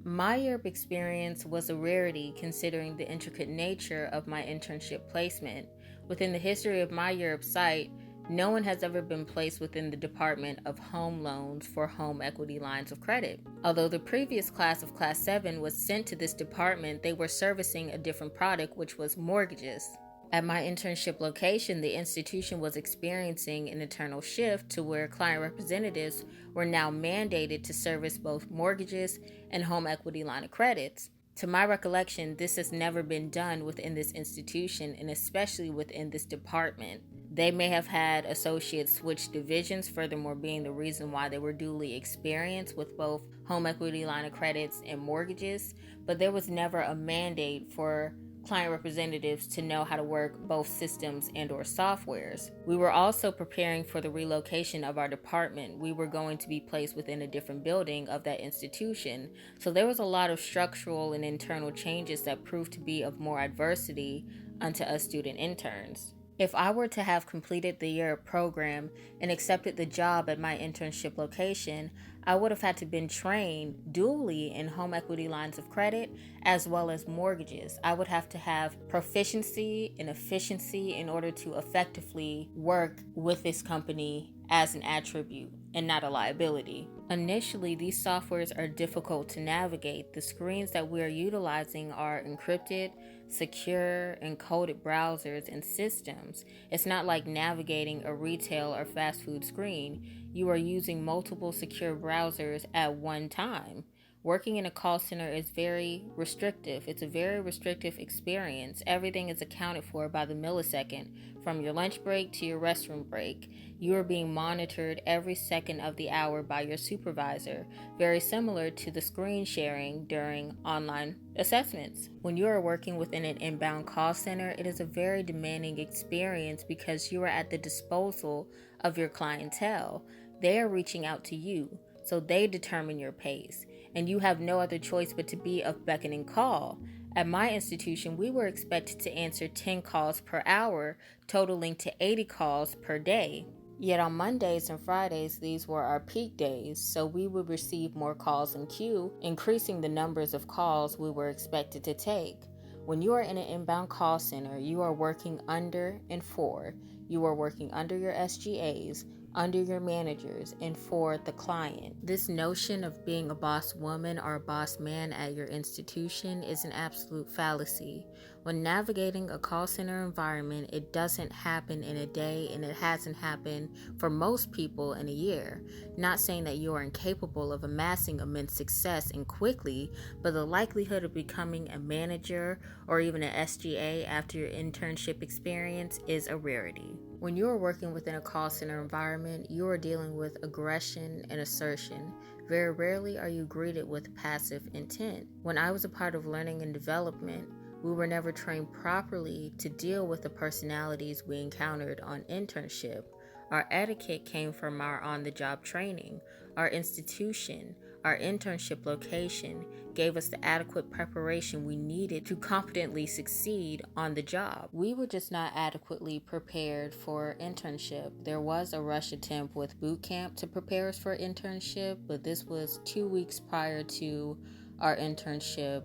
My Europe experience was a rarity considering the intricate nature of my internship placement. Within the history of my Europe site, no one has ever been placed within the Department of Home Loans for home equity lines of credit. Although the previous class of Class 7 was sent to this department, they were servicing a different product, which was mortgages. At my internship location, the institution was experiencing an internal shift to where client representatives were now mandated to service both mortgages and home equity line of credits. To my recollection, this has never been done within this institution and especially within this department. They may have had associates switch divisions, furthermore, being the reason why they were duly experienced with both home equity line of credits and mortgages, but there was never a mandate for client representatives to know how to work both systems and or softwares. We were also preparing for the relocation of our department. We were going to be placed within a different building of that institution. So there was a lot of structural and internal changes that proved to be of more adversity unto us student interns. If I were to have completed the year program and accepted the job at my internship location, I would have had to been trained dually in home equity lines of credit as well as mortgages. I would have to have proficiency and efficiency in order to effectively work with this company as an attribute and not a liability. Initially, these softwares are difficult to navigate. The screens that we are utilizing are encrypted, secure, encoded browsers and systems. It's not like navigating a retail or fast food screen. You are using multiple secure browsers at one time. Working in a call center is very restrictive. It's a very restrictive experience. Everything is accounted for by the millisecond, from your lunch break to your restroom break. You are being monitored every second of the hour by your supervisor, very similar to the screen sharing during online assessments. When you are working within an inbound call center, it is a very demanding experience because you are at the disposal of your clientele. They are reaching out to you, so they determine your pace, and you have no other choice but to be of beckoning call. At my institution, we were expected to answer 10 calls per hour, totaling to 80 calls per day. Yet on Mondays and Fridays, these were our peak days, so we would receive more calls in queue, increasing the numbers of calls we were expected to take. When you are in an inbound call center, you are working under and for. You are working under your SGAs, under your managers, and for the client. This notion of being a boss woman or a boss man at your institution is an absolute fallacy. When navigating a call center environment, it doesn't happen in a day, and it hasn't happened for most people in a year. Not saying that you are incapable of amassing immense success and quickly, but the likelihood of becoming a manager or even an SGA after your internship experience is a rarity. When you are working within a call center environment, you are dealing with aggression and assertion. Very rarely are you greeted with passive intent. When I was a part of learning and development, we were never trained properly to deal with the personalities we encountered on internship. Our etiquette came from our on-the-job training. Our institution, our internship location, gave us the adequate preparation we needed to competently succeed on the job. We were just not adequately prepared for internship. There was a rush attempt with boot camp to prepare us for internship, but this was 2 weeks prior to our internship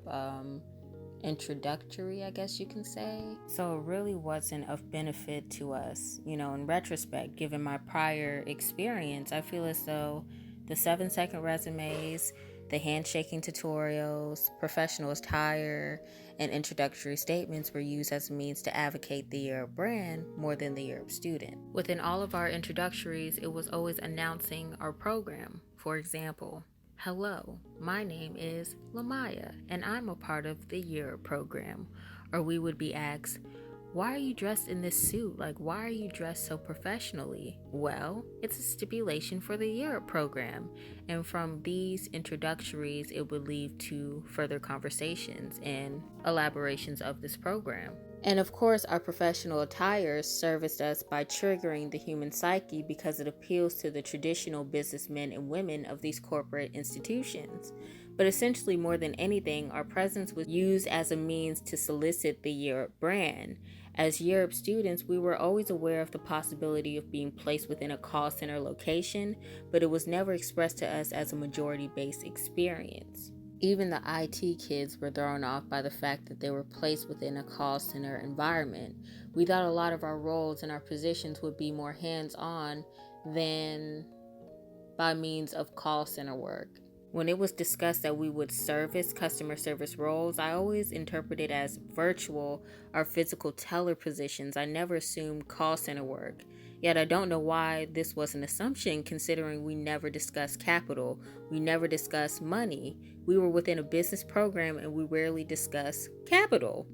introductory, I guess you can say. So it really wasn't of benefit to us. In retrospect, given my prior experience, I feel as though the 7-second resumes, the handshaking tutorials, professional attire, and introductory statements were used as a means to advocate the Europe brand more than the Europe student. Within all of our introductories, it was always announcing our program. For example, hello, my name is Lamaya, and I'm a part of the Europe program. Or we would be asked, why are you dressed in this suit? Why are you dressed so professionally? Well, it's a stipulation for the Europe program. And from these introductories, it would lead to further conversations and elaborations of this program. And of course, our professional attire serviced us by triggering the human psyche because it appeals to the traditional businessmen and women of these corporate institutions. But essentially, more than anything, our presence was used as a means to solicit the Europe brand. As Europe students, we were always aware of the possibility of being placed within a call center location, but it was never expressed to us as a majority-based experience. Even the IT kids were thrown off by the fact that they were placed within a call center environment. We thought a lot of our roles and our positions would be more hands-on than by means of call center work. When it was discussed that we would service customer service roles, I always interpreted as virtual or physical teller positions. I never assumed call center work. Yet I don't know why this was an assumption, considering we never discussed capital, we never discussed money. We were within a business program and we rarely discussed capital.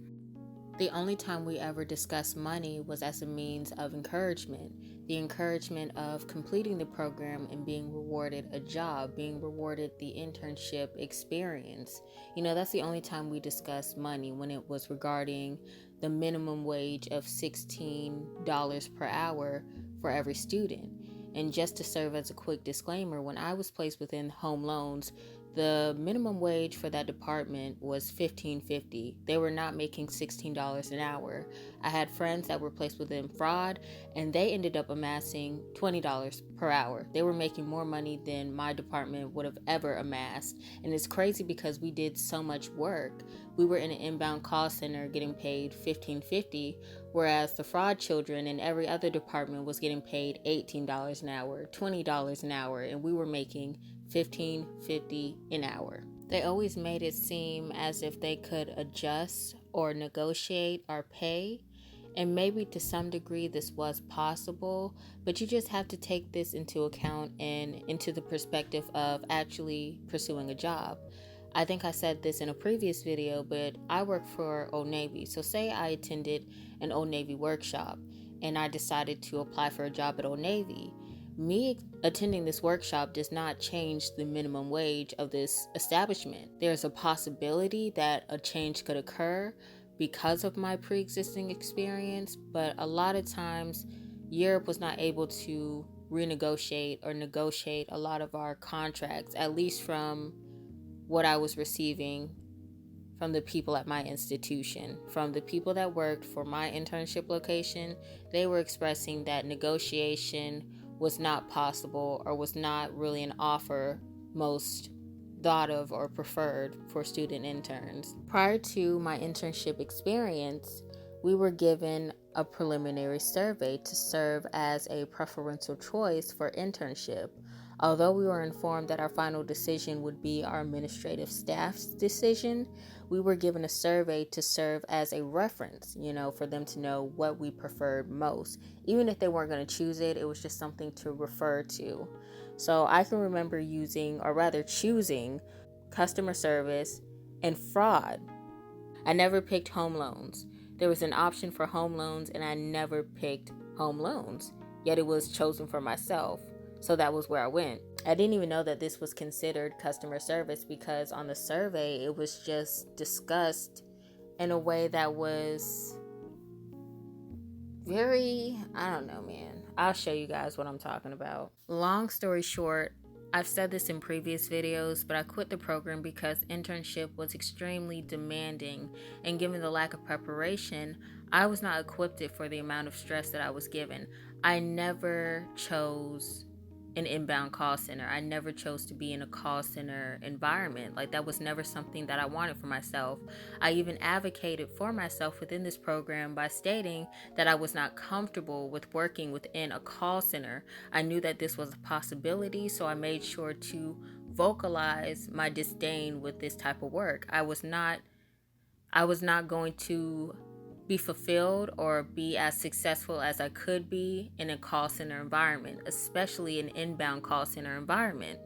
The only time we ever discussed money was as a means of encouragement. The encouragement of completing the program and being rewarded a job, being rewarded the internship experience. That's the only time we discussed money, when it was regarding the minimum wage of $16 per hour for every student. And just to serve as a quick disclaimer, when I was placed within home loans, the minimum wage for that department was $15.50. They were not making $16 an hour. I had friends that were placed within fraud, and they ended up amassing $20 per hour. They were making more money than my department would have ever amassed. And it's crazy because we did so much work. We were in an inbound call center getting paid $15.50, whereas the fraud children in every other department was getting paid $18 an hour, $20 an hour, and we were making $15.50 an hour. They always made it seem as if they could adjust or negotiate our pay, and maybe to some degree this was possible, but you just have to take this into account and into the perspective of actually pursuing a job. I think I said this in a previous video, but I work for Old Navy. So say I attended an Old Navy workshop and I decided to apply for a job at Old Navy. Me attending this workshop does not change the minimum wage of this establishment. There's a possibility that a change could occur because of my pre-existing experience, but a lot of times Europe was not able to renegotiate or negotiate a lot of our contracts, at least from what I was receiving from the people at my institution. From the people that worked for my internship location, they were expressing that negotiation was not possible or was not really an offer most thought of or preferred for student interns. Prior to my internship experience, we were given a preliminary survey to serve as a preferential choice for internship. Although we were informed that our final decision would be our administrative staff's decision, we were given a survey to serve as a reference, for them to know what we preferred most. Even if they weren't going to choose it, it was just something to refer to. So I can remember choosing customer service and fraud. I never picked home loans. There was an option for home loans and I never picked home loans, yet it was chosen for myself. So that was where I went. I didn't even know that this was considered customer service because on the survey, it was just discussed in a way that was very, I don't know, man. I'll show you guys what I'm talking about. Long story short, I've said this in previous videos, but I quit the program because internship was extremely demanding, and given the lack of preparation, I was not equipped for the amount of stress that I was given. I never chose an inbound call center. I never chose to be in a call center environment. That was never something that I wanted for myself. I even advocated for myself within this program by stating that I was not comfortable with working within a call center. I knew that this was a possibility, so I made sure to vocalize my disdain with this type of work. I was not going to be fulfilled or be as successful as I could be in a call center environment, especially an inbound call center environment.